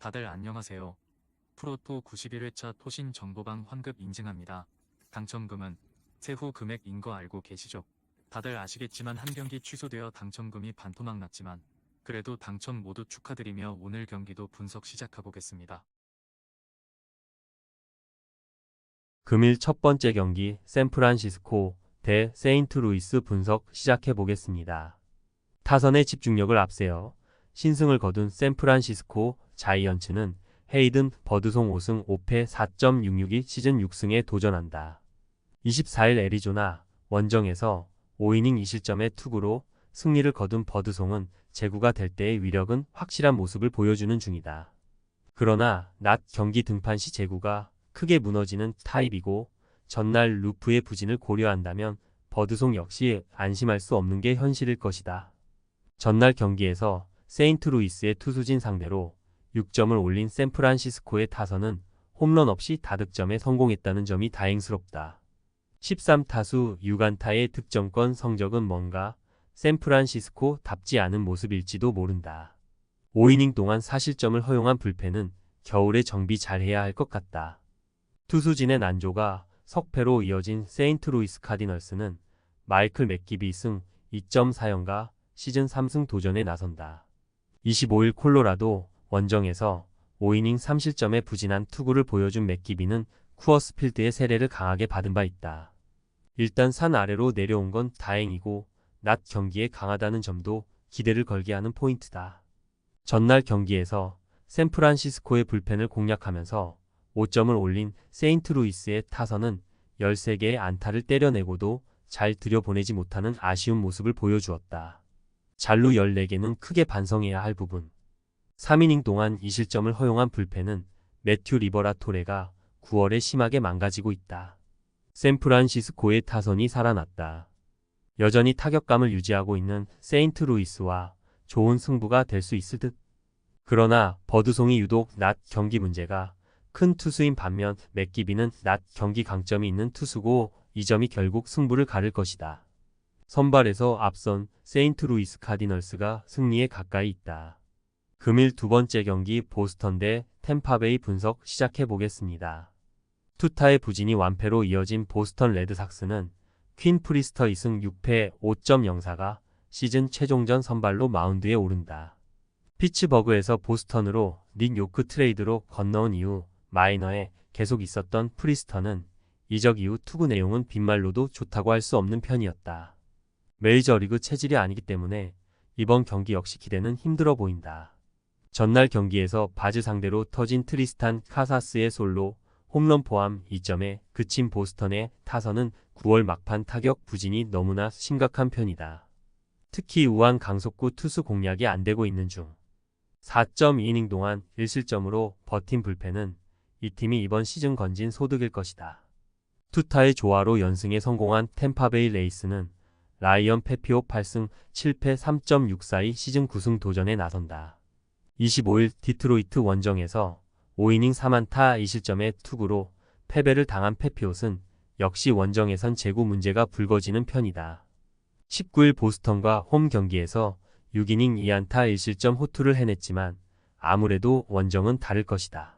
다들 안녕하세요. 프로토 91회차 토신 정보방 환급 인증합니다. 당첨금은 세후 금액인 거 알고 계시죠? 다들 아시겠지만 한 경기 취소되어 당첨금이 반토막 났지만 그래도 당첨 모두 축하드리며 오늘 경기도 분석 시작해보겠습니다. 금일 첫 번째 경기 샌프란시스코 대 세인트루이스 분석 시작해 보겠습니다. 타선의 집중력을 앞세워 신승을 거둔 샌프란시스코 자이언츠는 헤이든 버드송 5승 5패 4.662 시즌 6승에 도전한다. 24일 애리조나 원정에서 5이닝 2실점의 투구로 승리를 거둔 버드송은 제구가 될 때의 위력은 확실한 모습을 보여주는 중이다. 그러나 낮 경기 등판 시 제구가 크게 무너지는 타입이고 전날 루프의 부진을 고려한다면 버드송 역시 안심할 수 없는 게 현실일 것이다. 전날 경기에서 세인트루이스의 투수진 상대로 6점을 올린 샌프란시스코의 타선은 홈런 없이 다득점에 성공했다는 점이 다행스럽다. 13타수 6안타의 득점권 성적은 뭔가 샌프란시스코답지 않은 모습일지도 모른다. 5이닝 동안 4실점을 허용한 불펜은 겨울에 정비 잘해야 할 것 같다. 투수진의 난조가 석패로 이어진 세인트루이스 카디널스는 마이클 맥기비 승 2.4연가 시즌 3승 도전에 나선다. 25일 콜로라도 원정에서 5이닝 3실점의 부진한 투구를 보여준 맥기비는 쿠어스 필드의 세례를 강하게 받은 바 있다. 일단 산 아래로 내려온 건 다행이고 낮 경기에 강하다는 점도 기대를 걸게 하는 포인트다. 전날 경기에서 샌프란시스코의 불펜을 공략하면서 5점을 올린 세인트루이스의 타선은 13개의 안타를 때려내고도 잘 들여보내지 못하는 아쉬운 모습을 보여주었다. 잔루 14개는 크게 반성해야 할 부분. 3이닝 동안 2실점을 허용한 불펜은 매튜 리버라토레가 9월에 심하게 망가지고 있다. 샌프란시스코의 타선이 살아났다. 여전히 타격감을 유지하고 있는 세인트루이스와 좋은 승부가 될 수 있을 듯. 그러나 버드송이 유독 낮 경기 문제가 큰 투수인 반면 맥기비는 낮 경기 강점이 있는 투수고 이 점이 결국 승부를 가를 것이다. 선발에서 앞선 세인트루이스 카디널스가 승리에 가까이 있다. 금일 두 번째 경기 보스턴 대 템파베이 분석 시작해 보겠습니다. 투타의 부진이 완패로 이어진 보스턴 레드삭스는 퀸 프리스터 2승 6패 5.04가 시즌 최종전 선발로 마운드에 오른다. 피츠버그에서 보스턴으로 닉 요크 트레이드로 건너온 이후 마이너에 계속 있었던 프리스턴은 이적 이후 투구 내용은 빈말로도 좋다고 할 수 없는 편이었다. 메이저리그 체질이 아니기 때문에 이번 경기 역시 기대는 힘들어 보인다. 전날 경기에서 바즈 상대로 터진 트리스탄 카사스의 솔로 홈런 포함 2점에 그친 보스턴의 타선은 9월 막판 타격 부진이 너무나 심각한 편이다. 특히 우한 강속구 투수 공략이 안 되고 있는 중 4.2이닝 동안 1실점으로 버틴 불펜은 이 팀이 이번 시즌 건진 소득일 것이다. 투타의 조화로 연승에 성공한 템파베이 레이스는 라이언 페피오 8승 7패 3.642 시즌 9승 도전에 나선다. 25일 디트로이트 원정에서 5이닝 3안타 2실점의 투구로 패배를 당한 페피옷은 역시 원정에선 제구 문제가 불거지는 편이다. 19일 보스턴과 홈 경기에서 6이닝 2안타 1실점 호투를 해냈지만 아무래도 원정은 다를 것이다.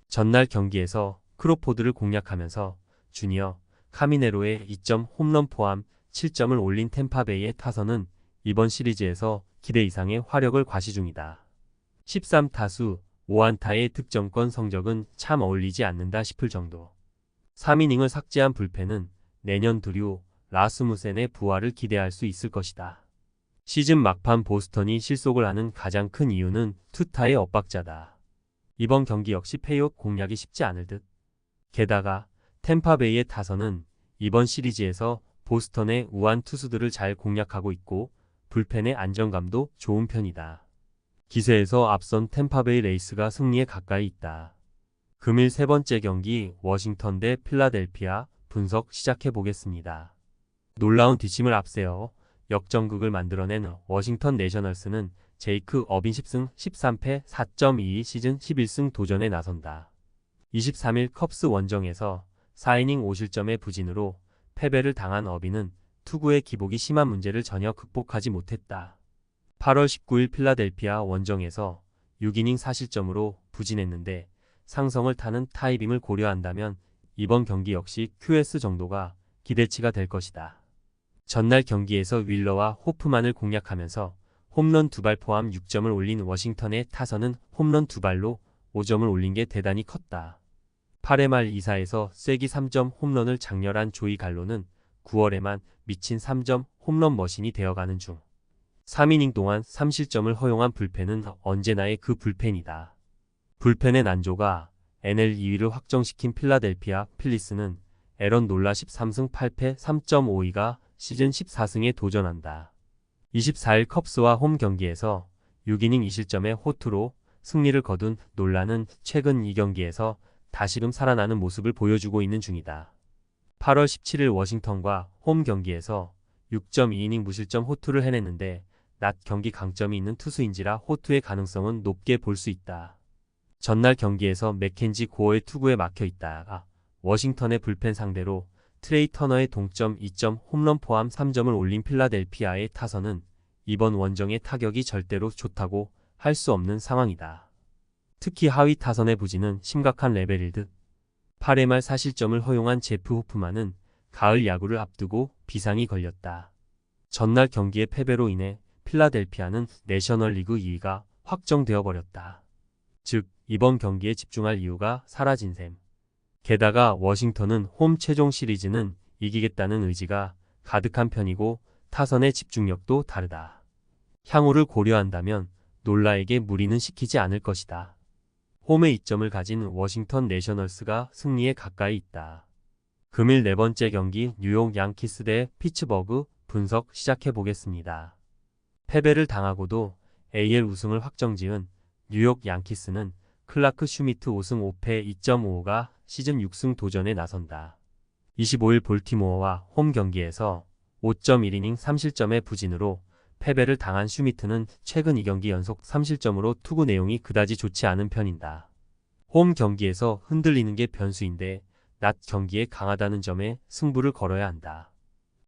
전날 경기에서 크로포드를 공략하면서 주니어 카미네로의 2점 홈런 포함 7점을 올린 템파베이의 타선은 이번 시리즈에서 기대 이상의 화력을 과시 중이다. 13타수 5안타의 득점권 성적은 참 어울리지 않는다 싶을 정도. 3이닝을 삭제한 불펜은 내년 드류 라스무센의 부활을 기대할 수 있을 것이다. 시즌 막판 보스턴이 실속을 하는 가장 큰 이유는 투타의 엇박자다. 이번 경기 역시 페이오프 공략이 쉽지 않을 듯. 게다가 템파베이의 타선은 이번 시리즈에서 보스턴의 우한 투수들을 잘 공략하고 있고 불펜의 안정감도 좋은 편이다. 기세에서 앞선 템파베이 레이스가 승리에 가까이 있다. 금일 세 번째 경기 워싱턴 대 필라델피아 분석 시작해 보겠습니다. 놀라운 뒷심을 앞세워 역전극을 만들어낸 워싱턴 내셔널스는 제이크 어빈 10승 13패 4.22 시즌 11승 도전에 나선다. 23일 컵스 원정에서 4이닝 5실점의 부진으로 패배를 당한 어빈은 투구의 기복이 심한 문제를 전혀 극복하지 못했다. 8월 19일 필라델피아 원정에서 6이닝 4실점으로 부진했는데 상성을 타는 타이빙을 고려한다면 이번 경기 역시 QS 정도가 기대치가 될 것이다. 전날 경기에서 윌러와 호프만을 공략하면서 홈런 2발 포함 6점을 올린 워싱턴의 타선은 홈런 2발로 5점을 올린 게 대단히 컸다. 8회 말 2사에서 쐐기 3점 홈런을 장렬한 조이 갈로는 9월에만 미친 3점 홈런 머신이 되어가는 중. 3이닝 동안 3실점을 허용한 불펜은 언제나의 그 불펜이다. 불펜의 난조가 NL 2위를 확정시킨 필라델피아 필리스는 에런 놀라 13승 8패 3.52가 시즌 14승에 도전한다. 24일 컵스와 홈 경기에서 6이닝 2실점의 호투로 승리를 거둔 놀라는 최근 2경기에서 다시금 살아나는 모습을 보여주고 있는 중이다. 8월 17일 워싱턴과 홈 경기에서 6.2이닝 무실점 호투를 해냈는데 낮 경기 강점이 있는 투수인지라 호투의 가능성은 높게 볼 수 있다. 전날 경기에서 맥켄지 고어의 투구에 막혀 있다가 워싱턴의 불펜 상대로 트레이 터너의 동점 2점 홈런 포함 3점을 올린 필라델피아의 타선은 이번 원정의 타격이 절대로 좋다고 할 수 없는 상황이다. 특히 하위 타선의 부진은 심각한 레벨일 듯. 8회 말 4실점을 허용한 제프 호프만은 가을 야구를 앞두고 비상이 걸렸다. 전날 경기의 패배로 인해 필라델피아는 내셔널리그 2위가 확정되어 버렸다. 즉 이번 경기에 집중할 이유가 사라진 셈. 게다가 워싱턴은 홈 최종 시리즈는 이기겠다는 의지가 가득한 편이고 타선의 집중력도 다르다. 향후를 고려한다면 놀라에게 무리는 시키지 않을 것이다. 홈에 이점을 가진 워싱턴 내셔널스가 승리에 가까이 있다. 금일 네 번째 경기 뉴욕 양키스 대 피츠버그 분석 시작해 보겠습니다. 패배를 당하고도 AL 우승을 확정지은 뉴욕 양키스는 클라크 슈미트 5승 5패 2.55가 시즌 6승 도전에 나선다. 25일 볼티모어와 홈 경기에서 5.1이닝 3실점의 부진으로 패배를 당한 슈미트는 최근 2경기 연속 3실점으로 투구 내용이 그다지 좋지 않은 편이다. 홈 경기에서 흔들리는 게 변수인데 낮 경기에 강하다는 점에 승부를 걸어야 한다.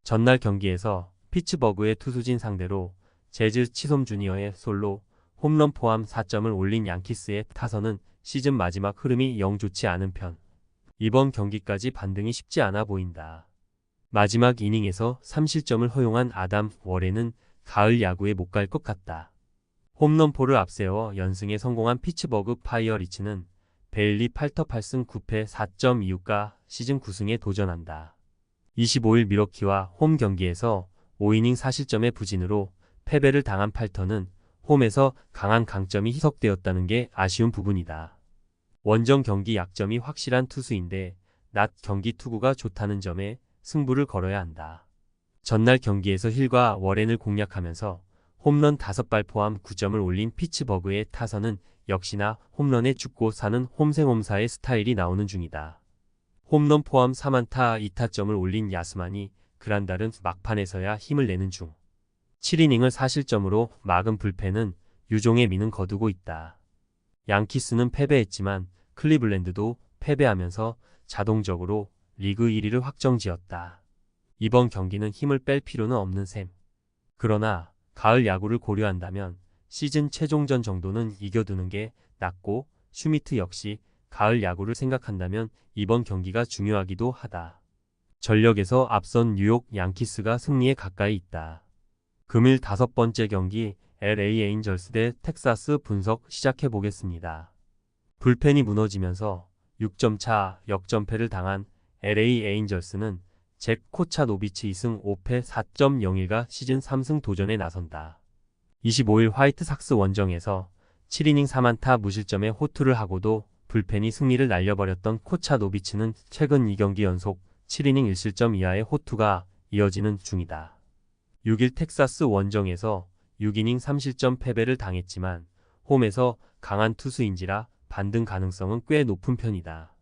전날 경기에서 피츠버그의 투수진 상대로 재즈 치솜 주니어의 솔로 홈런 포함 4점을 올린 양키스의 타선은 시즌 마지막 흐름이 영 좋지 않은 편. 이번 경기까지 반등이 쉽지 않아 보인다. 마지막 이닝에서 3실점을 허용한 아담 워렌은 가을 야구에 못 갈 것 같다. 홈런포를 앞세워 연승에 성공한 피츠버그 파이어리츠는 베일리 8터 8승 9패 4.26가 시즌 9승에 도전한다. 25일 미러키와 홈 경기에서 5이닝 4실점의 부진으로 패배를 당한 팔터는 홈에서 강한 강점이 희석되었다는 게 아쉬운 부분이다. 원정 경기 약점이 확실한 투수인데 낮 경기 투구가 좋다는 점에 승부를 걸어야 한다. 전날 경기에서 힐과 워렌을 공략하면서 홈런 5발 포함 9점을 올린 피츠버그의 타선은 역시나 홈런에 죽고 사는 홈생홈사의 스타일이 나오는 중이다. 홈런 포함 3안타 2타점을 올린 야스만이 그란달은 막판에서야 힘을 내는 중. 7이닝을 4실점으로 막은 불펜은 유종의 미는 거두고 있다. 양키스는 패배했지만 클리블랜드도 패배하면서 자동적으로 리그 1위를 확정지었다. 이번 경기는 힘을 뺄 필요는 없는 셈. 그러나 가을 야구를 고려한다면 시즌 최종전 정도는 이겨두는 게 낫고 슈미트 역시 가을 야구를 생각한다면 이번 경기가 중요하기도 하다. 전력에서 앞선 뉴욕 양키스가 승리에 가까이 있다. 금일 5번째 경기 LA 에인절스 대 텍사스 분석 시작해 보겠습니다. 불펜이 무너지면서 6점 차 역전패를 당한 LA 에인절스는 잭 코차노비치 2승 5패 4.01가 시즌 3승 도전에 나선다. 25일 화이트삭스 원정에서 7이닝 3안타 무실점의 호투를 하고도 불펜이 승리를 날려버렸던 코차노비치는 최근 2경기 연속 7이닝 1실점 이하의 호투가 이어지는 중이다. 6일 텍사스 원정에서 6이닝 3실점 패배를 당했지만 홈에서 강한 투수인지라 반등 가능성은 꽤 높은 편이다.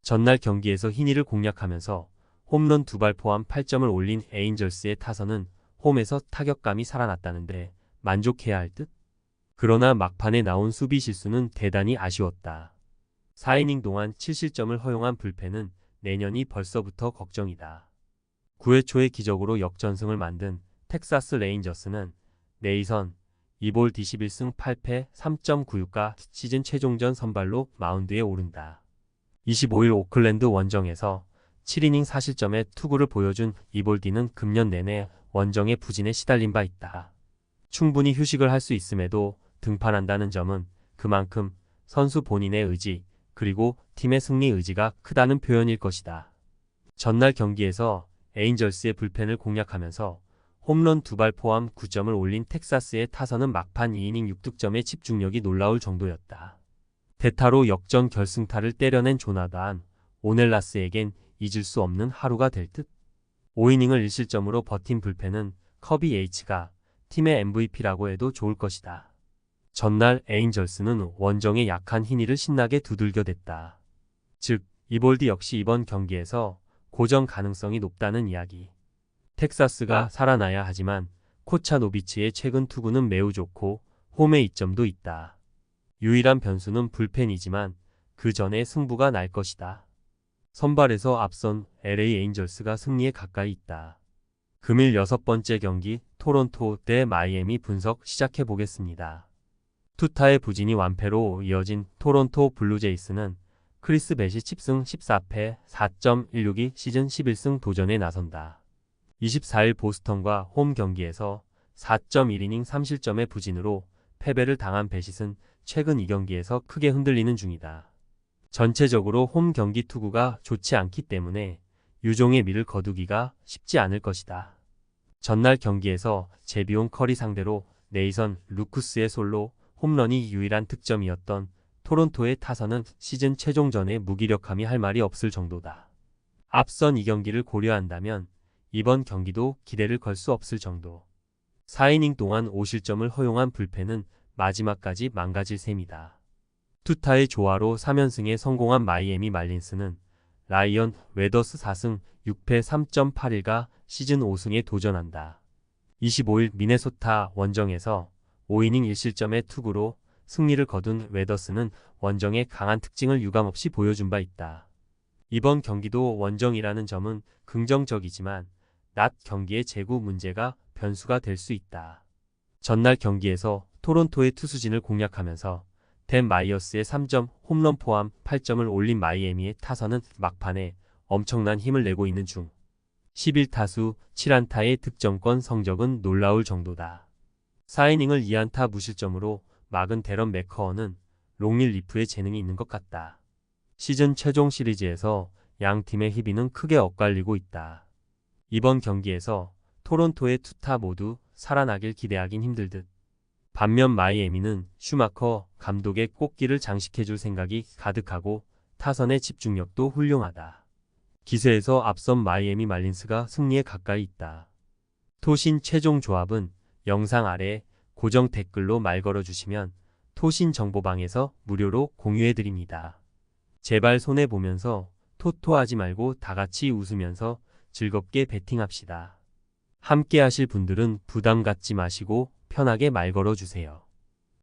전날 경기에서 희니를 공략하면서 홈런 2발 포함 8점을 올린 에인절스의 타선은 홈에서 타격감이 살아났다는데 만족해야 할 듯? 그러나 막판에 나온 수비 실수는 대단히 아쉬웠다. 4이닝 동안 7실점을 허용한 불펜은 내년이 벌써부터 걱정이다. 9회 초에 기적으로 역전승을 만든 텍사스 레인저스는 네이선 2볼 D11승 8패 3.96가 시즌 최종전 선발로 마운드에 오른다. 25일 오클랜드 원정에서 7이닝 4실점의 투구를 보여준 이볼디는 금년 내내 원정의 부진에 시달린 바 있다. 충분히 휴식을 할 수 있음에도 등판한다는 점은 그만큼 선수 본인의 의지 그리고 팀의 승리 의지가 크다는 표현일 것이다. 전날 경기에서 에인절스의 불펜을 공략하면서 홈런 2발 포함 9점을 올린 텍사스의 타선은 막판 2이닝 6득점의 집중력이 놀라울 정도였다. 대타로 역전 결승타를 때려낸 조나단 오넬라스에겐 잊을 수 없는 하루가 될 듯. 5이닝을 1실점으로 버틴 불펜은 커비 H가 팀의 MVP라고 해도 좋을 것이다. 전날 에인절스는 원정의 약한 hin이를 신나게 두들겨댔다. 즉, 이볼디 역시 이번 경기에서 고정 가능성이 높다는 이야기. 텍사스가 살아나야 하지만 코차노비치의 최근 투구는 매우 좋고 홈의 이점도 있다. 유일한 변수는 불펜이지만 그 전에 승부가 날 것이다. 선발에서 앞선 LA 에인절스가 승리에 가까이 있다. 금일 6번째 경기 토론토 대 마이애미 분석 시작해 보겠습니다. 투타의 부진이 완패로 이어진 토론토 블루제이스는 크리스 배시 칩승 14패 4.16이 시즌 11승 도전에 나선다. 24일 보스턴과 홈 경기에서 4.1이닝 3실점의 부진으로 패배를 당한 배시은 최근 2경기에서 크게 흔들리는 중이다. 전체적으로 홈 경기 투구가 좋지 않기 때문에 유종의 미를 거두기가 쉽지 않을 것이다. 전날 경기에서 제비온 커리 상대로 네이선 루쿠스의 솔로 홈런이 유일한 득점이었던 토론토의 타선은 시즌 최종전에 무기력함이 할 말이 없을 정도다. 앞선 2경기를 고려한다면 이번 경기도 기대를 걸 수 없을 정도. 4이닝 동안 5실점을 허용한 불펜은 마지막까지 망가질 셈이다. 투타의 조화로 3연승에 성공한 마이애미 말린스는 라이언 웨더스 4승 6패 3.81가 시즌 5승에 도전한다. 25일 미네소타 원정에서 5이닝 1실점의 투구로 승리를 거둔 웨더스는 원정의 강한 특징을 유감없이 보여준 바 있다. 이번 경기도 원정이라는 점은 긍정적이지만 낮 경기의 제구 문제가 변수가 될 수 있다. 전날 경기에서 토론토의 투수진을 공략하면서 댄 마이어스의 3점 홈런 포함 8점을 올린 마이애미의 타선은 막판에 엄청난 힘을 내고 있는 중. 11타수 7안타의 득점권 성적은 놀라울 정도다. 4이닝을 2안타 무실점으로 막은 데런 맥커어는 롱릴리프의 재능이 있는 것 같다. 시즌 최종 시리즈에서 양 팀의 희비는 크게 엇갈리고 있다. 이번 경기에서 토론토의 투타 모두 살아나길 기대하긴 힘들 듯. 반면 마이애미는 슈마커 감독의 꽃길을 장식해줄 생각이 가득하고 타선의 집중력도 훌륭하다. 기세에서 앞선 마이애미 말린스가 승리에 가까이 있다. 토신 최종 조합은 영상 아래 고정 댓글로 말 걸어주시면 토신 정보방에서 무료로 공유해드립니다. 제발 손해보면서 토토하지 말고 다같이 웃으면서 즐겁게 베팅합시다. 함께 하실 분들은 부담 갖지 마시고 편하게 말 걸어주세요.